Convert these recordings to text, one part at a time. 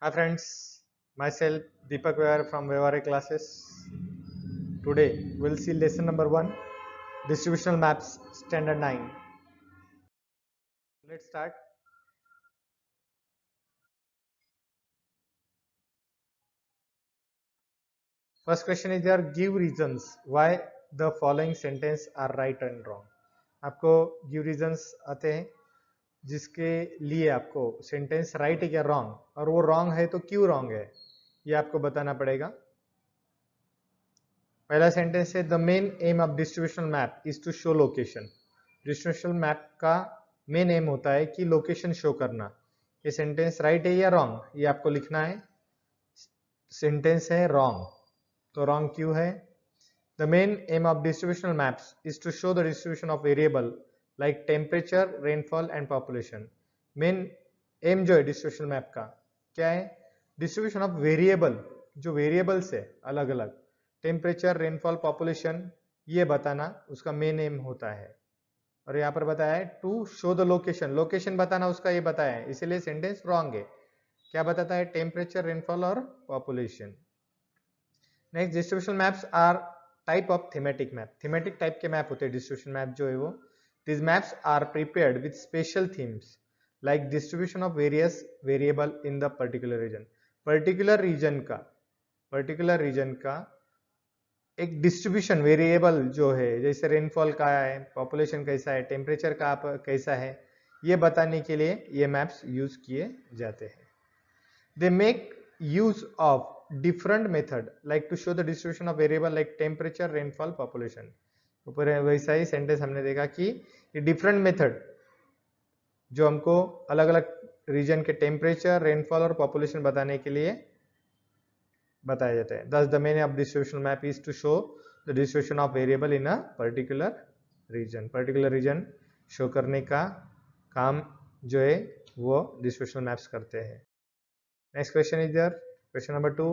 Hi friends, myself Deepak Vyar from Vyavare classes. Today we'll see lesson number 1, distributional maps standard 9. Let's start. First question is there, give reasons why the following sentence are right and wrong. आपको give reasons आते हैं जिसके लिए आपको sentence right है या wrong, और वो रॉन्ग है तो क्यों रॉन्ग है ये आपको बताना पड़ेगा. पहला सेंटेंस है the main aim of distributional map is to show location. Distributional map का मेन एम होता है कि लोकेशन शो करना. ये सेंटेंस राइट है या रॉन्ग ये आपको लिखना है. सेंटेंस है रॉन्ग, तो रॉन्ग क्यों है. The main aim of distributional maps is to show the distribution of variable like temperature, rainfall and population. Main aim जो है डिस्ट्रीब्यूशनल मैप का क्या है, डिस्ट्रीब्यूशन ऑफ वेरिएबल, जो वेरिएबल्स है अलग अलग, टेम्परेचर, रेनफॉल, पॉपुलेशन, ये बताना उसका मेन एम होता है. और यहाँ पर बताया है to show the location, location बताना उसका ये बताया है, इसीलिए सेंटेंस रॉन्ग है. क्या बताता है, टेम्परेचर, रेनफॉल और population. Next, distribution maps are type of thematic map. Thematic type के मैप होते हैं डिस्ट्रीब्यूशन मैप जो है वो. This maps are prepared with special themes like distribution of various variable in the particular region. Particular region का एक distribution variable जो है, जैसे रेनफॉल का है, पॉपुलेशन कैसा है, टेम्परेचर का कैसा है, ये बताने के लिए ये मैप्स यूज किए जाते हैं. They make use of different method like to show the distribution of variable like temperature, rainfall, population. ऊपर वैसा ही सेंटेंस हमने देखा कि ये डिफरेंट मेथड जो हमको अलग अलग रीजन के टेम्परेचर, रेनफॉल और पॉपुलेशन बताने के लिए बताया जाता है. Thus the meaning of distributional map is to show the distribution of variable in a particular region. Particular region show करने का काम जो है वो डिस्ट्रीब्यूशनल मैप्स करते हैं. Next question is there. Question number 2.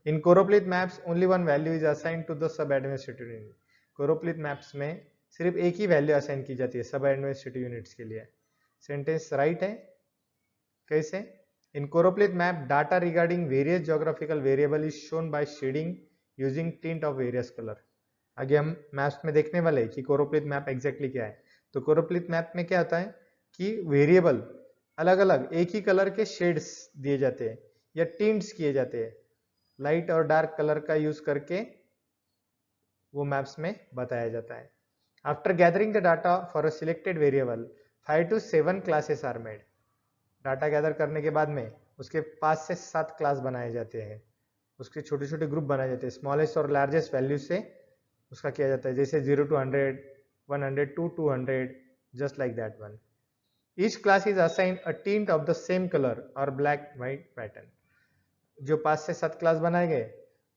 In Choropleth maps, only one value is assigned to the sub-administrative unit. Choropleth maps में सिर्फ एक ही वैल्यू असाइन की जाती है सब एडमिनिस्ट्रेटिव यूनिट्स के लिए. सेंटेंस राइट है. कैसे? In Choropleth map, data regarding various geographical variable is shown by shading using tint of various color. आगे हम मैप्स में देखने वाले हैं कि Choropleth मैप एग्जैक्टली क्या है. तो Choropleth मैप में क्या होता है कि वेरिएबल अलग अलग एक ही कलर के शेड्स दिए जाते हैं या टिंट्स किए जाते हैं, लाइट और डार्क कलर का यूज करके वो मैप्स में बताया जाता है. After gathering the data for a selected variable 5 to 7 classes are made. Data gather करने के बाद में उसके 5 से 7 क्लास बनाए जाते हैं, उसके छोटे छोटे ग्रुप बनाए जाते हैं. स्मॉलेस्ट और लार्जेस्ट वैल्यू से उसका किया जाता है, जैसे 0 to 100, 100 to 200, just like that one. Each class is assigned a tint of the same colour और ब्लैक व्हाइट पैटर्न. जो 5 से 7 क्लास बनाए गए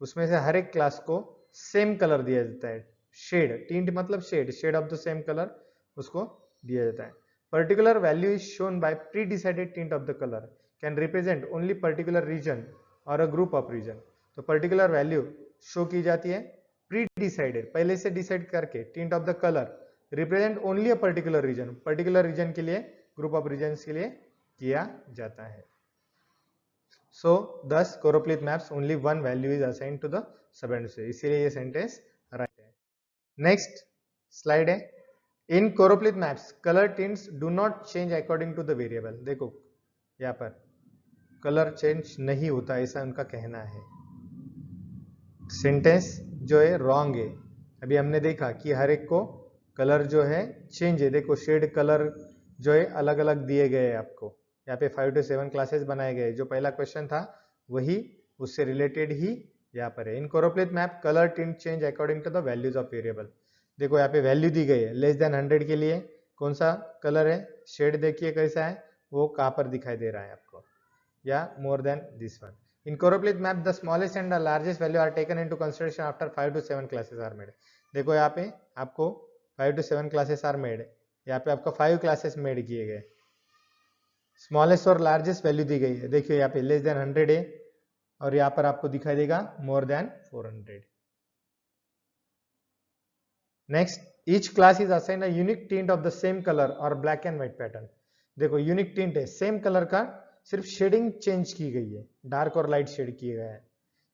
उसमें से हर एक क्लास को सेम कलर दिया जाता है. शेड, टिंट मतलब shade, shade of the same colour उसको दिया जाता है. Particular value is shown by pre decided tint of the colour can represent only particular region और अ ग्रुप ऑफ रीजन. तो पर्टिकुलर वैल्यू शो की जाती है प्री डिसाइडेड, पहले से डिसाइड करके, tint of the colour represent only a particular region, particular region के लिए, ग्रुप ऑफ रीजन के लिए किया जाता है. So thus Choropleth maps only one value is assigned to the sub-administrator, इसीलिए ये सेंटेंस राइट है. नेक्स्ट स्लाइड है. In Choropleth maps color tints do not change according to the variable. देखो यहाँ पर कलर चेंज नहीं होता ऐसा उनका कहना है. सेंटेंस जो है रॉन्ग है. अभी हमने देखा कि हर एक को कलर जो है चेंज है. देखो शेड कलर जो है अलग अलग दिए गए हैं आपको. यहाँ पे 5 to 7 क्लासेस बनाए गए. जो पहला क्वेश्चन था वही उससे रिलेटेड ही यहाँ पर है. In Choropleth map colour tint change according to the values of variable. देखो यहाँ पे वैल्यू दी गई है. लेस देन 100 के लिए कौन सा कलर है, शेड देखिए कैसा है, वो कहाँ पर दिखाई दे रहा है आपको, या more than this one. In Choropleth map, the smallest and the largest value are taken into consideration after 5 to 7 classes are made. देखो यहाँ पे आपको 5 to 7 classes are made. यहाँ पे आपको 5 classes made किए गए. स्मॉलेस्ट और लार्जेस्ट वैल्यू दी गई है. देखिए यहाँ पे लेस देन 100 है और यहाँ पर आपको दिखाई देगा more than 400. Next, each class is assigned a unique tint of the same colour और ब्लैक एंड व्हाइट पैटर्न. देखो यूनिक टिंट है, सेम कलर का सिर्फ शेडिंग चेंज की गई है, डार्क और लाइट शेड किया गया है,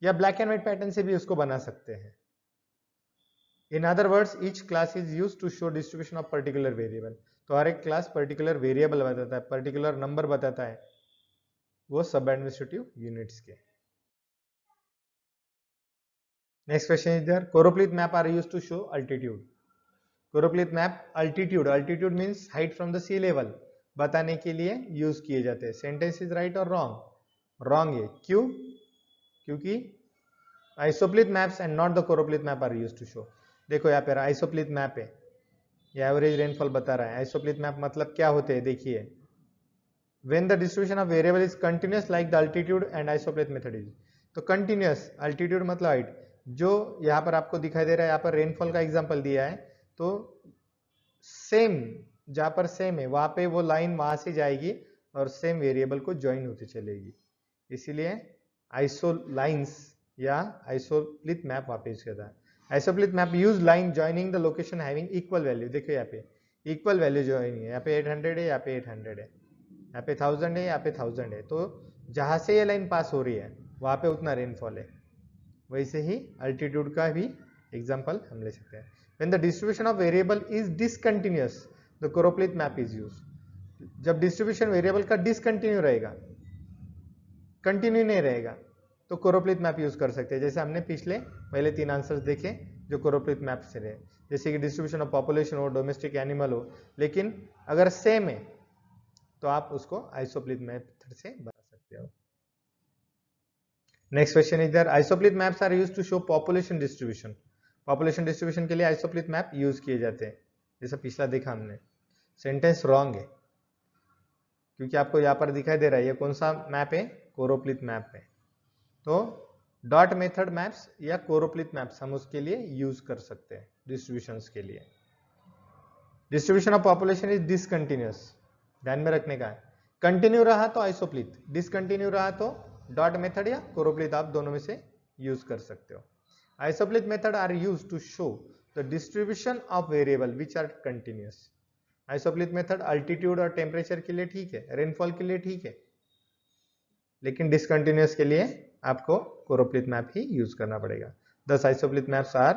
या ब्लैक एंड व्हाइट पैटर्न से भी उसको बना सकते हैं। In other words each class is used to show distribution of particular variable. तो हर एक क्लास पर्टिकुलर वेरिएबल बताता है, पर्टिकुलर नंबर बताता है, वो सब एडमिनिस्ट्रेटिव यूनिट्स के। Next question is there, choropleth map are used to show altitude. Choropleth map altitude, altitude means height from the sea level, बताने के लिए यूज किए जाते हैं। सेंटेंस इज राइट और रॉन्ग? रॉन्ग है, क्यों? क्योंकि isopleth maps and not the choropleth map are used to show. देखो यहाँ पे आइसोप्लीथ मैप है, ये एवरेज रेनफॉल बता रहा है। आइसोप्लीथ मैप मतलब क्या होते हैं, देखिए, when the distribution of variable is continuous like the altitude and isopleth method is। तो कंटिन्यूस, अल्टीट्यूड मतलब हाइट, जो यहाँ पर आपको दिखाई दे रहा है, यहाँ पर रेनफॉल का एग्जांपल दिया है, तो सेम, जहां पर सेम है वहां पे वो लाइन वहां से जाएगी और सेम वेरिएबल को ज्वाइन होती चलेगी, इसीलिए आइसो लाइंस या आइसोप्लीथ मैप वहां पे यूज किया था। Isopleth map use line joining the location having equal value. देखो यहाँ पे इक्वल वैल्यू ज्वाइन है, यहाँ पे 800 है, यहाँ पे 800 है, यहाँ पे 1000 है, यहाँ पे 1000 है, तो जहां से ये लाइन पास हो रही है वहां पे उतना रेनफॉल है। वैसे ही अल्टीट्यूड का भी एग्जांपल हम ले सकते हैं। When the distribution of variable is discontinuous, the Koropleith map is used। जब डिस्ट्रीब्यूशन वेरिएबल का डिसकंटिन्यू रहेगा, कंटिन्यू नहीं रहेगा, तो कोरोप्लीथ मैप यूज कर सकते हैं। जैसे हमने पिछले पहले 3 आंसर्स देखे जो कोरोप्लीथ मैप से रहे, जैसे कि डिस्ट्रीब्यूशन ऑफ पॉपुलेशन हो, डोमेस्टिक एनिमल हो, लेकिन अगर सेम है तो आप उसको आइसोप्लीथ मेथड से बना सकते हो। Next question is there, isopleth maps are used to show population distribution. Population distribution के लिए आइसोप्लीथ मैप यूज किए जाते हैं, जैसा पिछला देखा हमने। सेंटेंस रॉन्ग है, क्योंकि आपको यहाँ पर दिखाई दे रहा है ये कौन सा मैप है, कोरोप्लीथ मैप है। तो डॉट मेथड मैप्स या कोरोप्लीथ मैप्स हम उसके लिए यूज कर सकते हैं डिस्ट्रीब्यूशंस के लिए। Distribution of population is discontinuous, ध्यान में रखने का है। कंटिन्यू रहा तो आइसोप्लीथ, डिसकंटिन्यू रहा तो डॉट मेथड या कोरोप्लीथ, आप दोनों में से यूज कर सकते हो। Isopleth method are used to show the distribution of variable which are continuous। Isopleth method altitude और टेम्परेचर के लिए ठीक है, रेनफॉल के लिए ठीक है, लेकिन डिसकंटिन्यूअस के लिए आपको कोरोप्लीथ मैप ही यूज करना पड़ेगा। Thus isopleth maps are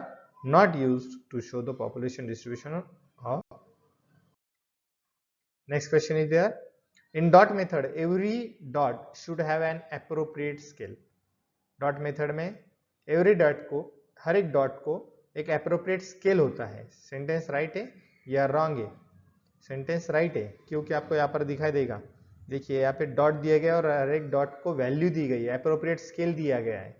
not used to show the population distribution of। Next question is there, in dot method every dot should have an appropriate scale। Dot method में every dot को, हर एक dot को एक appropriate scale होता है। Sentence right है या wrong है? सेंटेंस राइट है, क्योंकि आपको यहाँ पर दिखाई देगा, देखिए यहाँ पे डॉट दिया गया और हर एक डॉट को वैल्यू दी गई है, एप्रोप्रिएट स्केल दिया गया है।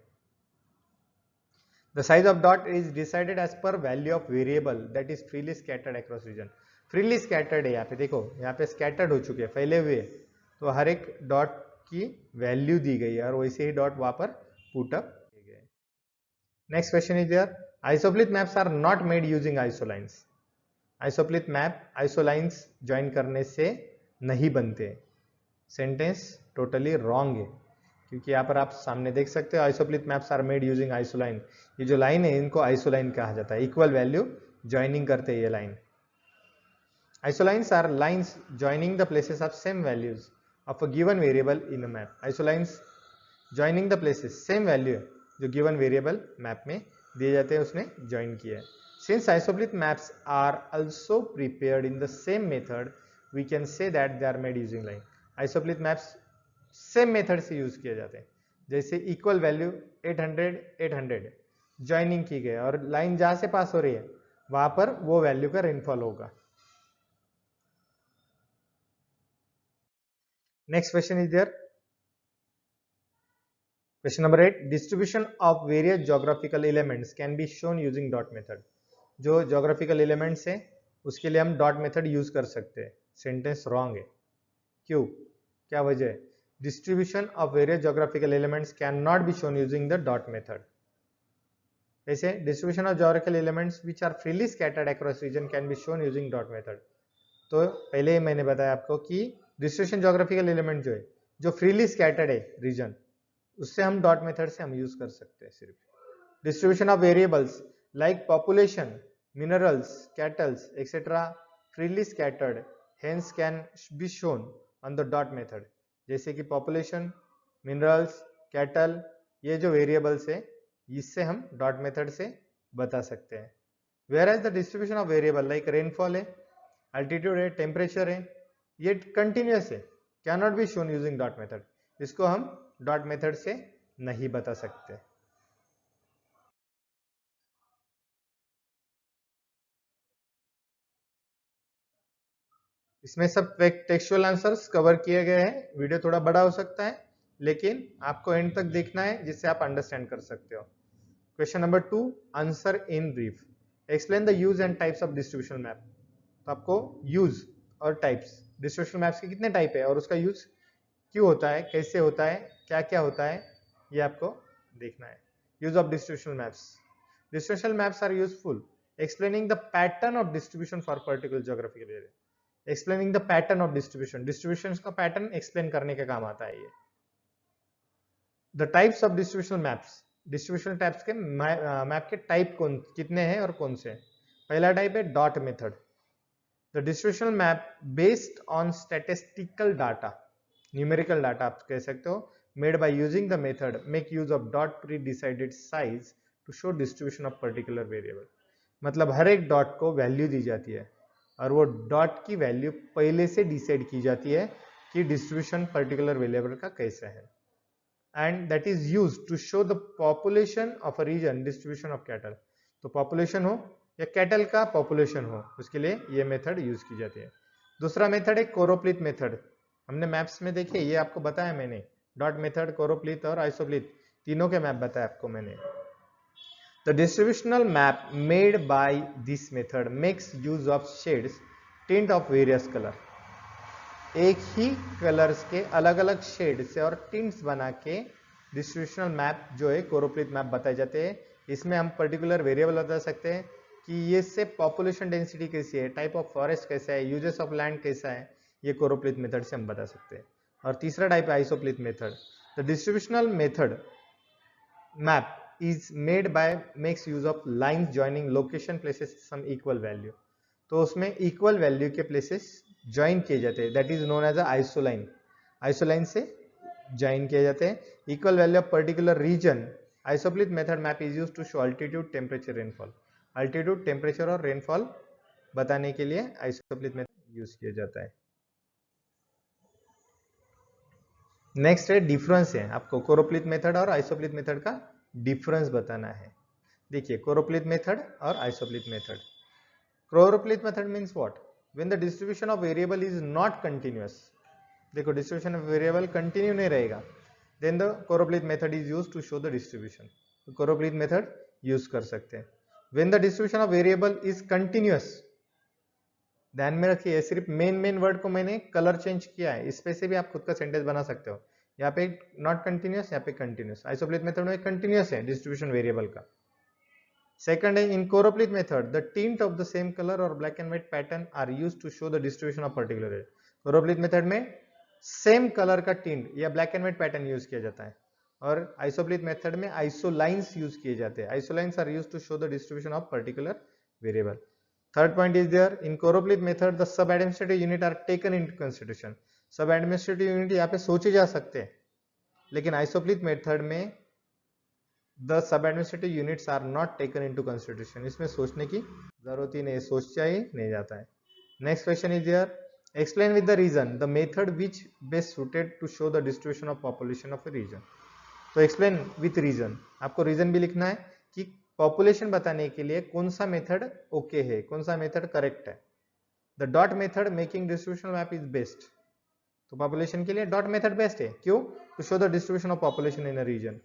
The size of dot is decided as per value of variable that is freely scattered across region. Freely scattered है यहाँ पे, देखो यहाँ पे स्कैटर्ड हो चुके हैं, फैले हुए, तो हर एक डॉट की वैल्यू दी गई है और वैसे ही डॉट वहां पर पुट अप किए गए। Next question is there, isopleth maps are not made using isolines. Isopleth map isolines join करने से नहीं बनते। सेंटेंस टोटली रॉन्ग है, क्योंकि यहाँ पर आप सामने देख सकते हो आइसोप्लीथ मैप्स आर मेड यूजिंग आइसोलाइन। ये जो लाइन है इनको आइसोलाइन कहा जाता है, इक्वल वैल्यू ज्वाइनिंग करते हैं ये line. Isolines are lines joining the places of same values of a given variable in a map. Isolines joining the places, same value है जो गिवन वेरिएबल मैप में दिए जाते हैं उसने ज्वाइन किया है। Since isopleth maps are also prepared in the same method we can say that they are made using line. Isopleth maps same method से यूज किए जाते हैं, जैसे इक्वल वैल्यू 800 800 ज्वाइनिंग की गई और लाइन जहां से पास हो रही है वहां पर वो वैल्यू का रेनफॉल होगा। Next question is there, question number 8, distribution of various geographical elements can be shown using dot method. जो ज्योग्राफिकल एलिमेंट्स है उसके लिए हम डॉट मेथड यूज कर सकते हैं। सेंटेंस रॉन्ग है, क्यों, क्या वजह है? Distribution of various geographical elements can not be shown using the dot method. ऐसे distribution of geographical elements which are freely scattered across region can be shown using dot method. तो पहले ही मैंने बताया आपको कि डिस्ट्रीब्यूशन ज्योग्राफिकल एलिमेंट जो है, जो फ्रीली स्कैटर्ड है रीजन, उससे हम डॉट मेथड से हम यूज कर सकते हैं सिर्फ। Distribution of variables like population, minerals, kettles etcetera freely scattered hence can be shown on the dot method। जैसे कि पॉपुलेशन, मिनरल्स, कैटल, ये जो वेरिएबल्स है इससे हम डॉट मेथड से बता सकते हैं। Where as the distribution of variable like rainfall है, अल्टीट्यूड है, टेम्परेचर है, ये कंटिन्यूस है, can not be shown using dot method, इसको हम डॉट मेथड से नहीं बता सकते। इसमें सब टेक्सचुअल आंसर्स कवर किए गए हैं। वीडियो थोड़ा बड़ा हो सकता है लेकिन आपको एंड तक देखना है जिससे आप अंडरस्टैंड कर सकते हो। Question number 2, answer in brief, explain the use and types of distribution map. तो आपको यूज और टाइप्स, डिस्ट्रीब्यूशन मैप्स के कितने टाइप है और उसका यूज क्यों होता है, कैसे होता है, क्या क्या होता है, ये आपको देखना है। Use of distribution maps, distribution maps are useful explaining the pattern of distribution for particular geographical area. Explaining the pattern of distribution, distribution का पैटर्न एक्सप्लेन करने का काम आता है ये। The types of distribution maps, distribution types के map के type कौन कितने हैं और कौन से। पहला टाइप है dot method, the distribution map based on statistical data, numerical data आप कह सकते हो, made by using the method make use of dot pre decided size to show distribution of particular variable. मतलब हर एक डॉट को value दी जाती है और वो डॉट की वैल्यू पहले से डिसाइड की जाती है कि डिस्ट्रीब्यूशन पर्टिकुलर वेरिएबल का कैसा है, and that is used to show the population of a region distribution of cattle. तो पॉपुलेशन हो या कैटल का पॉपुलेशन हो उसके लिए ये मेथड यूज की जाती है। दूसरा मेथड है कोरोप्लिथ मेथड, हमने मैप्स में देखे, ये आपको बताया मैंने, डॉट मेथड, कोरोप्लिथ और आइसोप्लिथ तीनों के मैप बताया आपको मैंने। The distributional map made by this method makes use of shades, tint of various color। एक ही कलर्स के अलग अलग शेड से और टिंट्स बना के डिस्ट्रीब्यूशनल मैप जो है कोरोप्लिथ मैप बताए जाते हैं। इसमें हम पर्टिकुलर वेरिएबल बता सकते हैं कि ये से पॉपुलेशन डेंसिटी कैसी है, टाइप ऑफ फॉरेस्ट कैसा है, यूजेस ऑफ लैंड कैसा है, ये कोरोप्लिथ मेथड से हम बता सकते हैं। और तीसरा टाइप है isopleth method, the distributional method map is made by makes use of lines joining location places some equal value। तो उसमें इक्वल वैल्यू के प्लेसेस ज्वाइन किए जाते हैं, that is known as isoline. Isoline से ज्वाइन किए जाते हैं equal value of particular region. Isopleth method map is used to show altitude, temperature, rainfall. Altitude, temperature और रेनफॉल बताने के लिए आइसोप्लिथ मेथड यूज किया जाता है। नेक्स्ट है डिफरेंस है, आपको कोरोप्लिथ मेथड और आइसोप्लिथ मेथड का डिफरेंस बताना है। देखिए कोरोप्लिथ मेथड और isopleth method. Choropleth method means what, when the distribution of variable is not continuous. देखो डिस्ट्रीब्यूशन ऑफ वेरिएबल कंटिन्यू नहीं रहेगा, then the choropleth method is used to show the distribution. तो choropleth method use कर सकते हैं। When the distribution of variable is continuous, ध्यान में रखिए सिर्फ मेन वर्ड को मैंने कलर चेंज किया है, इस पे से भी आप खुद का सेंटेंस बना सकते हो। यहाँ पे नॉट कंटिन्यूअस, यहाँ पे कंटिन्यूअस। आइसोप्लिथ मेथड में कंटिन्यूअस है डिस्ट्रीब्यूशन वेरिएबल का। सेकंड है in choropleth method the tint of the same colour और black and white pattern are used to show the distribution of particular area. Choropleth method में same colour का tint या black and white pattern use किया जाता है और isopleth method में आइसोलाइंस use किए जाते हैं। Isolines are used to show the distribution of particular variable. Third point is there, in choropleth method the sub administrative unit are taken into consideration। Sub administrative unit यहाँ पे सोचे जा सकते हैं, लेकिन आइसोप्लिथ मेथड में the sub administrative units are not taken into consideration. इसमें सोचने की जरूरत ही नहीं, सोचा ही नहीं जाता है। Next question is there, explain with the reason the method which best suited to show the distribution of population of a region. तो एक्सप्लेन विथ रीजन, आपको रीजन भी लिखना है कि पॉपुलेशन बताने के लिए कौन सा मेथड ओके है, कौन सा मेथड करेक्ट है। The dot method making distribution map is best. तो पॉपुलेशन के लिए डॉट मेथड बेस्ट है, क्यों? To show the distribution of population in a region.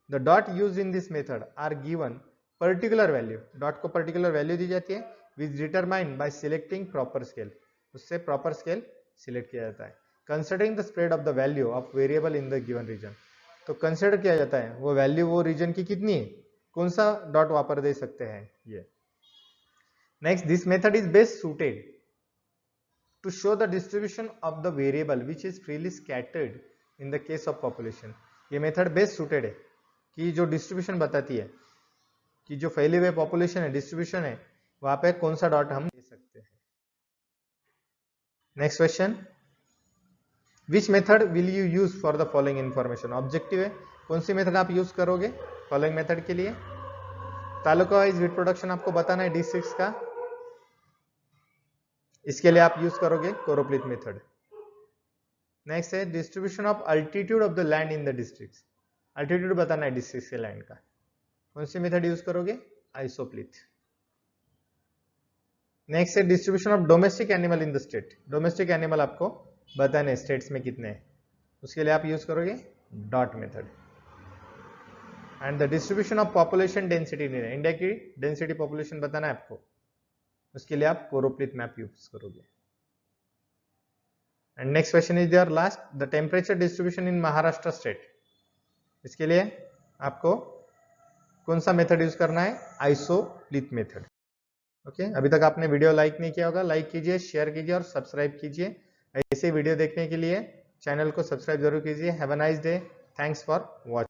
The dot used in this method are given particular value, dot को particular value दी जाती है which determined by selecting proper scale, उससे proper scale select किया जाता है। Considering the spread of the value of variable in the given region, तो consider किया जाता है वो वैल्यू वो रीजन की कितनी है, कौन सा डॉट वापर दे सकते हैं ये। Next, this method is best suited to show the distribution of the variable which is freely scattered in the case of population. ये मेथड बेस्ट सुटेड है कि जो डिस्ट्रीब्यूशन बताती है कि जो फैले हुए पॉपुलेशन है, डिस्ट्रीब्यूशन है, वहां पे कौन सा डॉट हम दे सकते हैं। Next question, which method will you use for the following information, objective है, कौन सी मेथड आप यूज करोगे फॉलोइंग मेथड के लिए। तालुका वाइज वीट प्रोडक्शन आपको बताना है D6 का, इसके लिए आप यूज करोगे कोरोप्लिथ मेथड। नेक्स्ट है distribution of altitude of the land in the district, altitude बताना है डिस्ट्रिक्ट के लैंड का, कौन सी मेथड यूज करोगे आइसोप्लिथ। नेक्स्ट है distribution of domestic animal in the state, domestic animal आपको बताने स्टेट्स में कितने हैं, उसके लिए आप यूज करोगे dot method. And the distribution of population density in India की डेंसिटी पॉपुलेशन बताना है आपको, उसके लिए आप कोरोप्लिथ मैप यूज करोगे। And next question is there last, the temperature distribution in Maharashtra state, इसके लिए आपको कौन सा मेथड यूज करना है आइसोप्लिथ मेथड। ओके, अभी तक आपने वीडियो लाइक नहीं किया होगा, लाइक कीजिए, शेयर कीजिए और सब्सक्राइब कीजिए। ऐसे वीडियो देखने के लिए चैनल को सब्सक्राइब जरूर कीजिए। Have a nice day, thanks for watching.